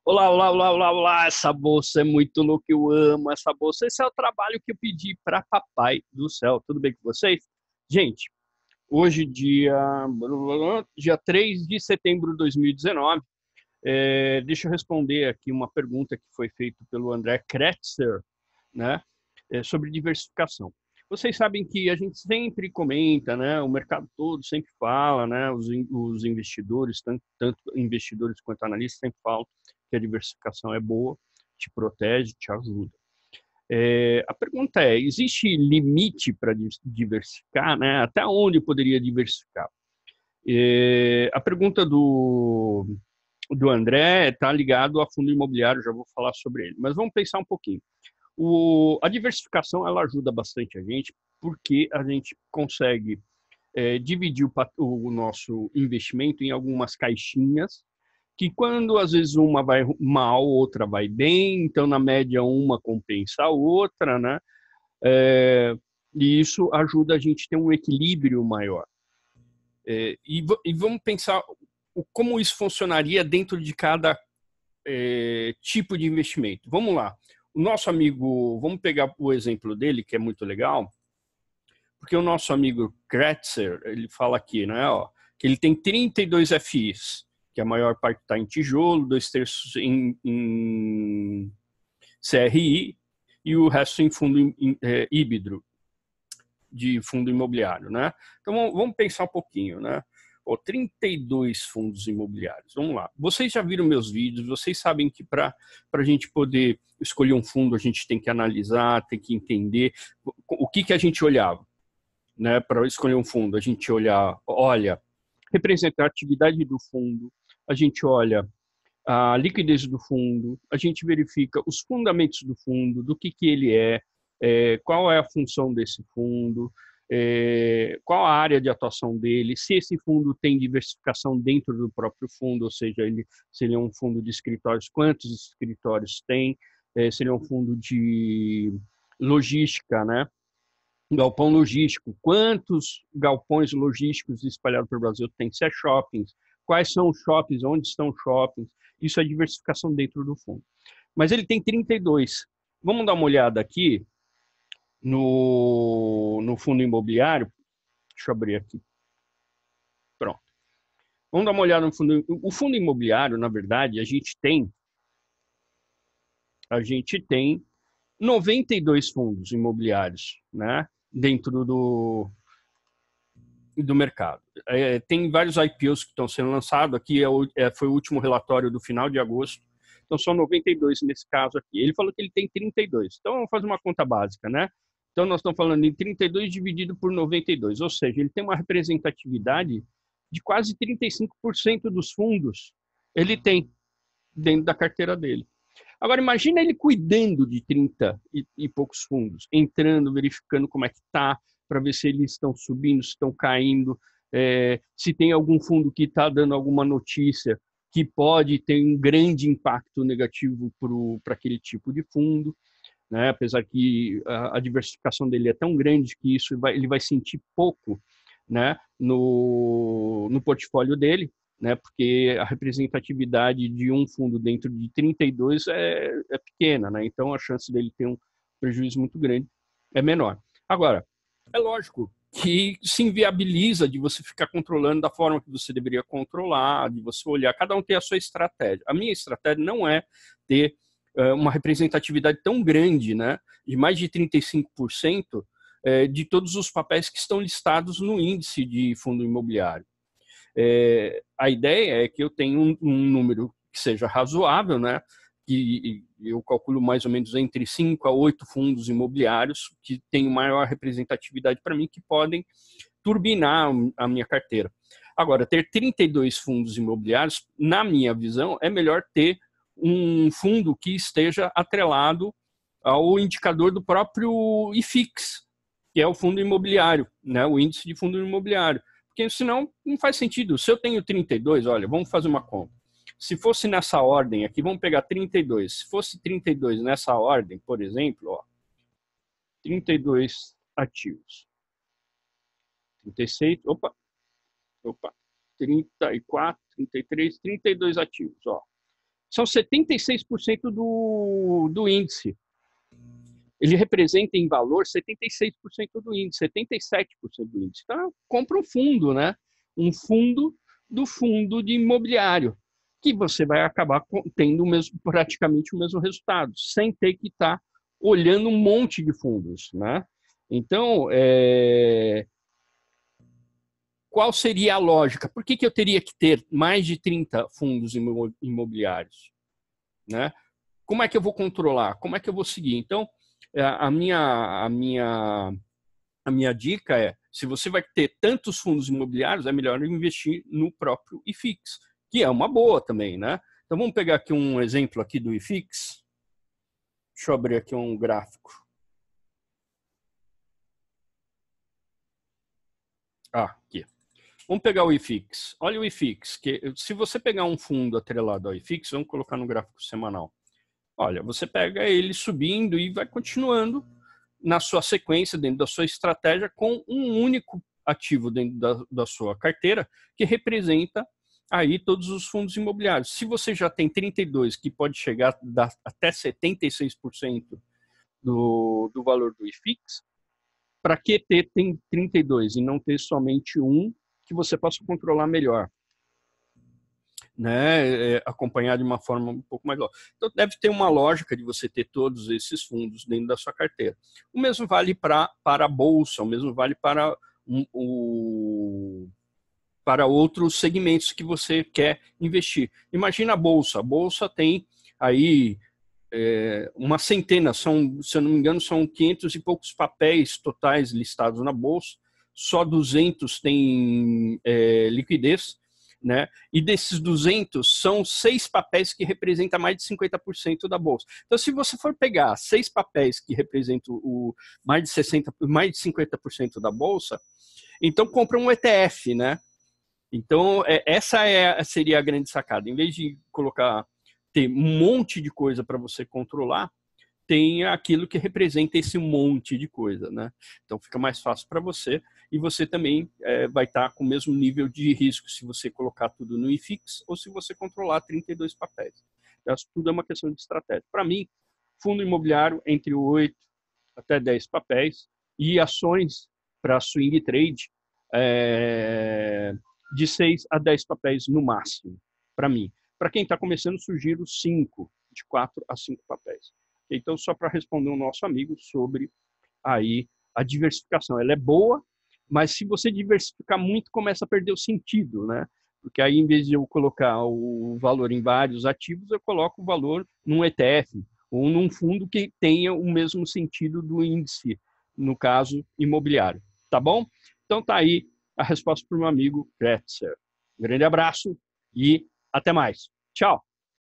Olá, olá, olá, olá, olá. Essa bolsa é muito louca, eu amo essa bolsa. Esse é o trabalho que eu pedi para papai do céu. Tudo bem com vocês? Gente, hoje, dia 3 de setembro de 2019, deixa eu responder aqui uma pergunta que foi feita pelo André Kretzer, né, sobre diversificação. Vocês sabem que a gente sempre comenta, né, o mercado todo sempre fala, né, os investidores, tanto investidores quanto analistas sempre falam que a diversificação é boa, te protege, te ajuda. A pergunta é, existe limite para diversificar, né? Até onde poderia diversificar? A pergunta do André está ligado a fundo imobiliário, já vou falar sobre ele. Mas vamos pensar um pouquinho. A diversificação ela ajuda bastante a gente, porque a gente consegue dividir o nosso investimento em algumas caixinhas, que quando às vezes uma vai mal, outra vai bem, então na média uma compensa a outra, né? É, e isso ajuda a gente a ter um equilíbrio maior. E vamos pensar como isso funcionaria dentro de cada tipo de investimento. Vamos lá. O nosso amigo, vamos pegar o exemplo dele, que é muito legal, porque o nosso amigo Kretzer, ele fala aqui, né, ó, que ele tem 32 FIs, que a maior parte está em tijolo, 2/3 em CRI e o resto em fundo híbrido de fundo imobiliário, né? Então vamos pensar um pouquinho, né? 32 fundos imobiliários. Vamos lá. Vocês já viram meus vídeos, vocês sabem que para a gente poder escolher um fundo, a gente tem que analisar, tem que entender o que a gente olhava, né? Para escolher um fundo, a gente olha representatividade do fundo, a gente olha a liquidez do fundo, a gente verifica os fundamentos do fundo, do que ele qual é a função desse fundo, qual a área de atuação dele, se esse fundo tem diversificação dentro do próprio fundo, ou seja, se ele é um fundo de escritórios, quantos escritórios tem, se ele é um fundo de logística, né? Galpão logístico, quantos galpões logísticos espalhados pelo Brasil tem? Se é shoppings, quais são os shoppings, onde estão os shoppings? Isso é diversificação dentro do fundo. Mas ele tem 32. Vamos dar uma olhada aqui no fundo imobiliário. Deixa eu abrir aqui. Pronto. Vamos dar uma olhada no fundo. O fundo imobiliário, na verdade, a gente tem 92 fundos imobiliários, né? Dentro do mercado. Tem vários IPOs que estão sendo lançados. Aqui foi o último relatório do final de agosto. Então, são 92 nesse caso aqui. Ele falou que ele tem 32. Então, vamos fazer uma conta básica, né? Então, nós estamos falando de 32 dividido por 92. Ou seja, ele tem uma representatividade de quase 35% dos fundos. Ele tem dentro da carteira dele. Agora, imagina ele cuidando de 30 e poucos fundos, entrando, verificando como é que está, para ver se eles estão subindo, se estão caindo, se tem algum fundo que está dando alguma notícia que pode ter um grande impacto negativo para aquele tipo de fundo, né? Apesar que a diversificação dele é tão grande que ele vai sentir pouco, né, no portfólio dele, né, porque a representatividade de um fundo dentro de 32 é pequena, né, então a chance dele ter um prejuízo muito grande é menor. Agora, é lógico que se inviabiliza de você ficar controlando da forma que você deveria controlar, de você olhar, cada um tem a sua estratégia. A minha estratégia não é ter uma representatividade tão grande, né, de mais de 35% de todos os papéis que estão listados no índice de fundo imobiliário. A ideia é que eu tenha um número que seja razoável, né, que eu calculo mais ou menos entre 5 a 8 fundos imobiliários que têm maior representatividade para mim, que podem turbinar a minha carteira. Agora, ter 32 fundos imobiliários, na minha visão, é melhor ter um fundo que esteja atrelado ao indicador do próprio IFIX, que é o fundo imobiliário, né, o índice de fundo imobiliário. Porque senão não faz sentido. Se eu tenho 32, olha, vamos fazer uma conta. Se fosse nessa ordem aqui, vamos pegar 32. Se fosse 32 nessa ordem, por exemplo, ó, 32 ativos. 36, opa, 34, 33, 32 ativos, ó. são 76% do índice. Ele representa em valor 76% do índice, 77% do índice. Então, compra um fundo, né? Um fundo do fundo de imobiliário, que você vai acabar tendo praticamente o mesmo resultado, sem ter que estar olhando um monte de fundos, né? Então, qual seria a lógica? Por que eu teria que ter mais de 30 fundos imobiliários? Né? Como é que eu vou controlar? Como é que eu vou seguir? Então, a minha dica é, se você vai ter tantos fundos imobiliários, é melhor investir no próprio IFIX, que é uma boa também, né? Então, vamos pegar aqui um exemplo aqui do IFIX. Deixa eu abrir aqui um gráfico. Aqui. Vamos pegar o IFIX. Olha o IFIX, que se você pegar um fundo atrelado ao IFIX, vamos colocar no gráfico semanal. Olha, você pega ele subindo e vai continuando na sua sequência, dentro da sua estratégia, com um único ativo dentro da sua carteira, que representa aí todos os fundos imobiliários. Se você já tem 32, que pode chegar até 76% do valor do IFIX, para que ter 32 e não ter somente um que você possa controlar melhor? Né, acompanhar de uma forma um pouco mais lógica. Então, deve ter uma lógica de você ter todos esses fundos dentro da sua carteira. O mesmo vale para a Bolsa, o mesmo vale para para outros segmentos que você quer investir. Imagina a Bolsa tem aí uma centena, se eu não me engano, são 500 e poucos papéis totais listados na Bolsa, só 200 têm liquidez, né? E desses 200, são 6 papéis que representam mais de 50% da bolsa. Então, se você for pegar 6 papéis que representam mais de 50% da bolsa, então compra um ETF, né? Então, essa seria a grande sacada. Em vez de ter um monte de coisa para você controlar, tem aquilo que representa esse monte de coisa, né? Então fica mais fácil para você e você também vai estar com o mesmo nível de risco se você colocar tudo no IFIX ou se você controlar 32 papéis. Então, tudo é uma questão de estratégia. Para mim, fundo imobiliário entre 8 até 10 papéis e ações para swing trade de 6 a 10 papéis no máximo, para mim. Para quem está começando, sugiro 5, de 4 a 5 papéis. Então, só para responder o nosso amigo sobre aí a diversificação. Ela é boa, mas se você diversificar muito, começa a perder o sentido, né? Porque aí, em vez de eu colocar o valor em vários ativos, eu coloco o valor num ETF ou num fundo que tenha o mesmo sentido do índice, no caso, imobiliário. Tá bom? Então, tá aí a resposta para o meu amigo Kretzer. Um grande abraço e até mais. Tchau!